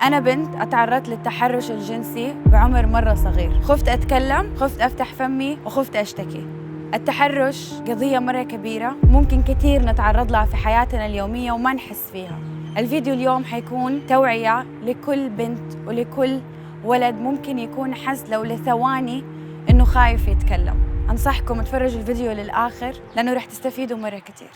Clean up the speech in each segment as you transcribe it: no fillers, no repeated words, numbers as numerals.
أنا بنت أتعرضت للتحرش الجنسي بعمر مرة صغير. خفت أتكلم، خفت أفتح فمي، وخفت أشتكي. التحرش قضية مرة كبيرة، ممكن كثير نتعرض لها في حياتنا اليومية وما نحس فيها. الفيديو اليوم حيكون توعية لكل بنت ولكل ولد ممكن يكون حس لو لثواني إنه خايف يتكلم. أنصحكم تفرجوا الفيديو للآخر لأنه رح تستفيدوا مرة كثير.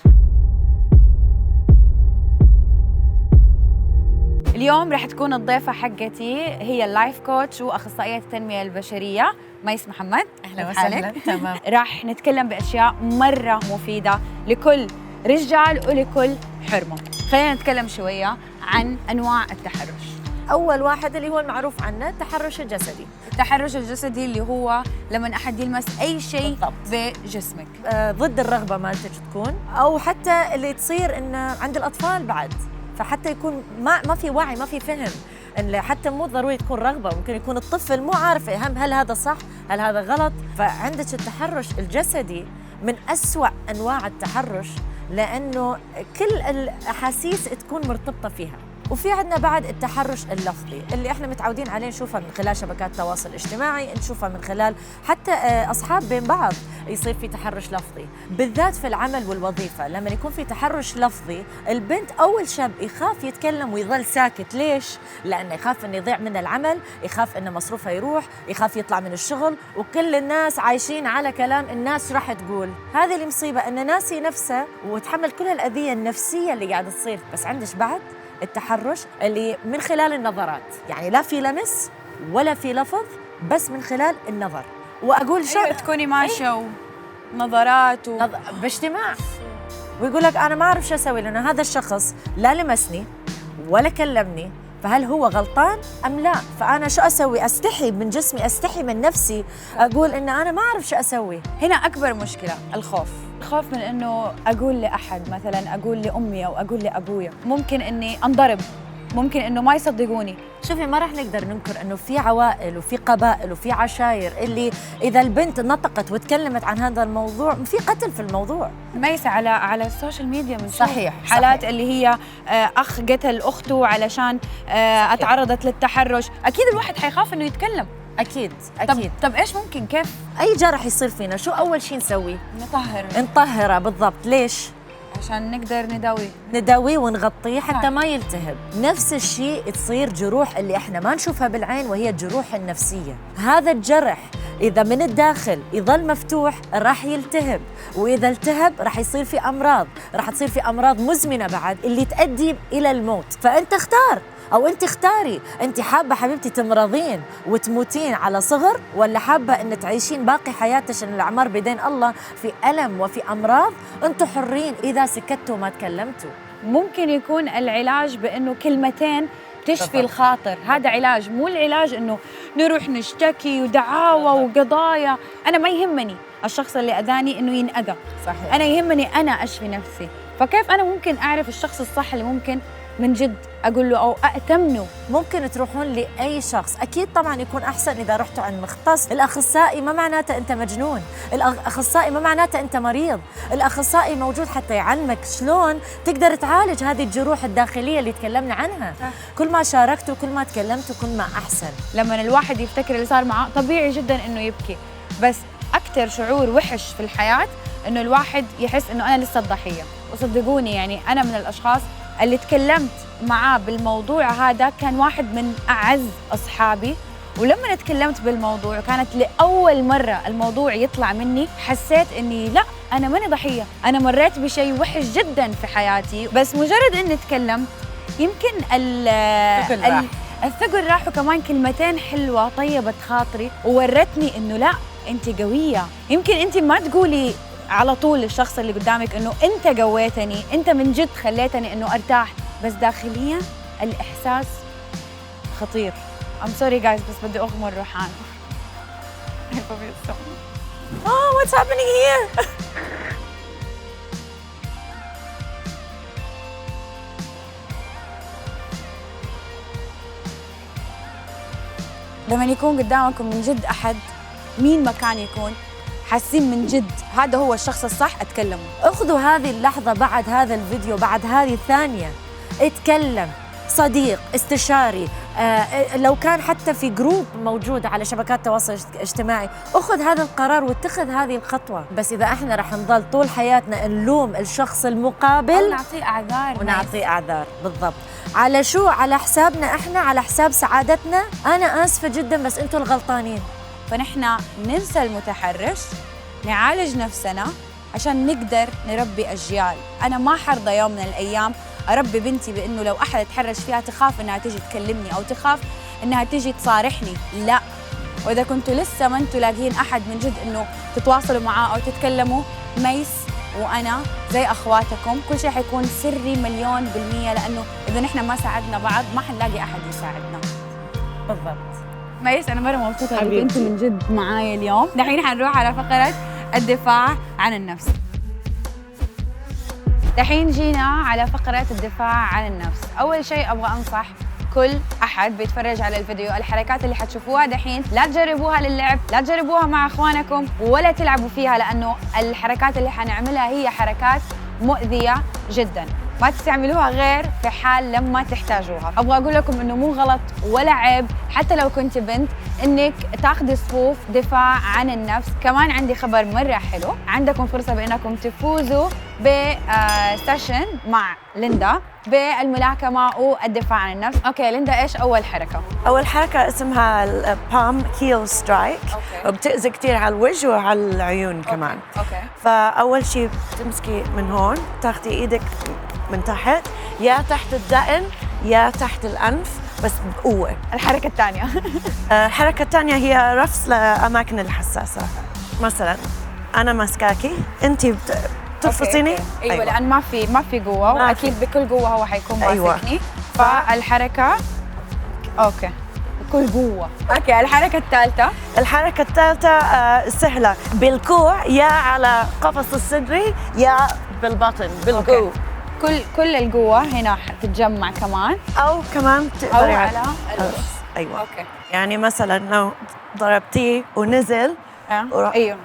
اليوم رح تكون الضيفة حقتي هي اللايف كوتش وأخصائية التنمية البشرية ميس محمد. أهلا وسهلا. تمام. راح نتكلم بأشياء مرة مفيدة لكل رجال ولكل حرمة. خلينا نتكلم شوية عن أنواع التحرش. أول واحد اللي هو المعروف عنه التحرش الجسدي. التحرش الجسدي اللي هو لما أحد يلمس أي شيء بجسمك ضد الرغبة مالتك تكون، أو حتى اللي تصير إن عند الأطفال بعد، فحتى يكون ما في وعي، ما في فهم، إن حتى مو ضروري تكون رغبة، ممكن يكون الطفل مو عارف هل هذا صح، هل هذا غلط. فعندك التحرش الجسدي من أسوأ أنواع التحرش، لأنه كل الأحاسيس تكون مرتبطة فيها. وفي عندنا بعد التحرش اللفظي اللي احنا متعودين عليه نشوفه من خلال شبكات التواصل الاجتماعي، نشوفه من خلال حتى أصحاب بين بعض يصير في تحرش لفظي، بالذات في العمل والوظيفة. لما يكون في تحرش لفظي البنت أو الشاب يخاف يتكلم ويظل ساكت. ليش؟ لأنه يخاف إنه يضيع من العمل، يخاف إنه مصروفه يروح، يخاف يطلع من الشغل، وكل الناس عايشين على كلام الناس راح تقول. هذه المصيبة إنه ناسي نفسه وتحمل كل الأذية النفسية اللي قاعدة تصير. بس عندش بعد التحرش اللي من خلال النظرات، يعني لا في لمس ولا في لفظ، بس من خلال النظر. وأقول أيوة تكوني ماشية ونظرات باجتماع ويقول لك أنا ما أعرف شو أسوي، لأنه هذا الشخص لا لمسني ولا كلمني، فهل هو غلطان أم لا؟ فأنا شو أسوي؟ أستحي من جسمي، أستحي من نفسي، أقول إن أنا ما أعرف شو أسوي. هنا أكبر مشكلة الخوف من إنه أقول لأحد، مثلاً أقول لأمي أو أقول لأبويا، ممكن إني أنضرب، ممكن إنه ما يصدقوني. شوفي ما راح نقدر ننكر إنه في عوائل وفي قبائل وفي عشاير اللي إذا البنت نطقت وتكلمت عن هذا الموضوع في قتل في الموضوع. ميس على السوشيال ميديا من صحيح حالات اللي هي أخ قتل أخته علشان اتعرضت للتحرش. أكيد الواحد حيخاف إنه يتكلم. أكيد. طب إيش ممكن كيف أي جرح يصير فينا شو أول شيء نسوي؟ نطهره. بالضبط. ليش؟ عشان نقدر نداويه ونغطيه حتى ما يلتهب. نفس الشيء تصير جروح اللي احنا ما نشوفها بالعين، وهي الجروح النفسية. هذا الجرح إذا من الداخل يظل مفتوح راح يلتهب، وإذا التهب راح يصير في أمراض، راح تصير في أمراض مزمنة بعد اللي تؤدي إلى الموت. فأنت اختار أو أنت اختاري، أنت حابة حبيبتي تمرضين وتموتين على صغر، ولا حابة أن تعيشين باقي حياتك إن الأعمار بيدين الله في ألم وفي أمراض؟ أنتوا حرين إذا سكتوا ما تكلمتوا. ممكن يكون العلاج بأنه كلمتين تشفي الخاطر، هذا علاج. مو العلاج إنه نروح نشتكي ودعاوى وقضايا. أنا ما يهمني الشخص اللي أذاني إنه ينأذى، صحيح. أنا يهمني أنا أشفي نفسي. فكيف أنا ممكن أعرف الشخص الصح اللي ممكن من جد أقول له أو أأتمنه؟ ممكن تروحون لأي شخص، أكيد طبعاً يكون أحسن إذا رحتوا عند مختص. الأخصائي ما معناته أنت مجنون، الأخصائي ما معناته أنت مريض، الأخصائي موجود حتى يعلمك شلون تقدر تعالج هذه الجروح الداخلية اللي تكلمنا عنها. كل ما شاركتوا كل ما تكلمتوا كل ما أحسن. لما الواحد يفتكر اللي صار معه طبيعي جداً إنه يبكي، بس أكتر شعور وحش في الحياة إنه الواحد يحس إنه أنا لسه الضحية. وصدقوني يعني أنا من الأشخاص اللي تكلمت معاه بالموضوع هذا، كان واحد من أعز أصحابي، ولما تكلمت بالموضوع كانت لأول مرة الموضوع يطلع مني، حسيت إني لا أنا ماني ضحية، أنا مريت بشيء وحش جدا في حياتي، بس مجرد إني تكلمت يمكن الثقل راح، وكمان كلمتين حلوة طيبت خاطري وورتني إنه لا أنت قوية. يمكن أنت ما تقولي على طول للشخص اللي قدامك إنه أنت قويتني، أنت من جد خليتني إنه أرتاح، بس داخلياً الإحساس خطير. I'm sorry guys بس بدي أغمر روحان. what's happening here؟ لما يكون قدامكم من جد أحد، مين ما كان يكون، حاسين من جد هذا هو الشخص الصح، اتكلموا. اخذوا هذه اللحظة بعد هذا الفيديو، بعد هذه الثانية اتكلم. صديق، استشاري، لو كان حتى في جروب موجود على شبكات التواصل الاجتماعي، أخذ هذا القرار واتخذ هذه الخطوة. بس إذا إحنا رح نضل طول حياتنا نلوم الشخص المقابل ونعطيه أعذار ونعطيه أعذار، بالضبط. على شو؟ على حسابنا إحنا، على حساب سعادتنا. أنا آسفة جدا بس أنتوا الغلطانين. فنحن ننسى المتحرش، نعالج نفسنا عشان نقدر نربي أجيال. أنا ما حرضى يوم من الأيام أربي بنتي بأنه لو أحد تحرش فيها تخاف إنها تيجي تكلمني أو تخاف إنها تيجي تصارحني، لا. وإذا كنتوا لسه ما أنتوا لاقيين أحد من جد إنه تتواصلوا معاه أو تتكلموا، ميس وأنا زي أخواتكم، كل شيء حيكون سري 1,000,000%، لأنه إذا نحن ما ساعدنا بعض ما حنلاقي أحد يساعدنا. بالضبط. ميس أنا مرة مبسوطة إنك أنت من جد معايا اليوم. دحين حنروح على فقرة الدفاع عن النفس. دحين جينا على فقرة الدفاع عن النفس. أول شيء أبغى أنصح كل أحد بيتفرج على الفيديو، الحركات اللي حتشوفوها دحين لا تجربوها للعب، لا تجربوها مع إخوانكم ولا تلعبوا فيها، لأنه الحركات اللي حنعملها هي حركات مؤذية جداً، ما تستعملوها غير في حال لما تحتاجوها. أبغى أقول لكم إنه مو غلط ولا عيب حتى لو كنت بنت إنك تاخذي صفوف دفاع عن النفس. كمان عندي خبر مرة حلو، عندكم فرصة بإنكم تفوزوا بسيشن مع ليندا بالملاكمة والدفاع عن النفس. أوكي ليندا، إيش أول حركة؟ أول حركة اسمها البام هيل سترايك، وبتأذي كتير على الوجه وعلى العيون كمان. أوكي. فأول شيء بتمسكي من هون، تاخدي إيدك من تحت، يا تحت الدقن يا تحت الأنف، بس بقوة. الحركة الثانية الحركة الثانية هي رفس لأماكن الحساسة. مثلا أنا ماسكاكي، أنت بترفصيني. أيوة لأن ما في قوة، وأكيد بكل قوة هو حيكون ماسكني. فالحركة أوكي بكل قوة. أوكي الحركة الثالثة. الحركة الثالثة سهلة، بالكوع يا على قفص الصدري يا بالبطن بالقوة. كل القوة هنا تتجمع كمان، أو كمان أو تقدري على الرأس. أيوة. أوكي. يعني مثلا لو ضربتيه ونزل أيوه أيوة.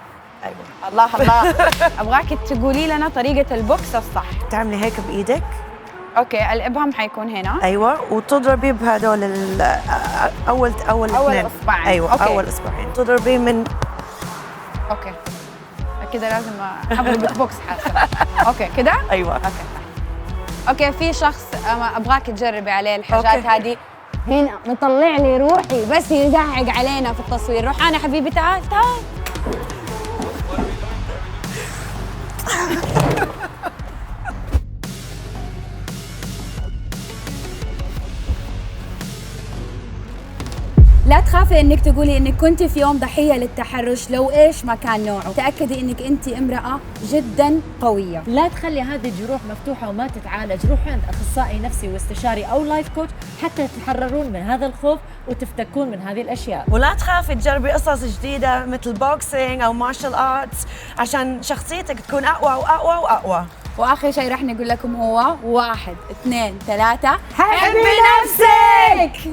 الله الله أبغاك تقولي لنا طريقة البوكس الصح. تعملي هيك بإيدك. أوكي الإبهام حيكون هنا. أيوة، وتضربي بهدول أول اثنين. إصبعين. أيوة أوكي. أول إصبعين تضربي من. أوكي كده لازم أحضر بوكس حاسة. أوكي كده. أيوة. اوكي في شخص ابغاك تجربي عليه الحاجات أوكي. هذه. هنا مطلع لي روحي بس يزعق علينا في التصوير. روحانة حبيبي تعال تعال. لا تخافي انك تقولي انك كنت في يوم ضحية للتحرش لو ايش ما كان نوعه. تأكدي انك انت امرأة جدا قوية. لا تخلي هذه الجروح مفتوحة وما تتعالج. روحي عند أخصائي نفسي واستشاري أو لايف كوتش حتى تتحررون من هذا الخوف وتفتكون من هذه الأشياء. ولا تخافي تجربي قصص جديدة مثل بوكسينج أو مارشال آرتس عشان شخصيتك تكون أقوى وأقوى وأقوى. واخر شيء رح نقول لكم هو 1 2 3 حبي نفسك.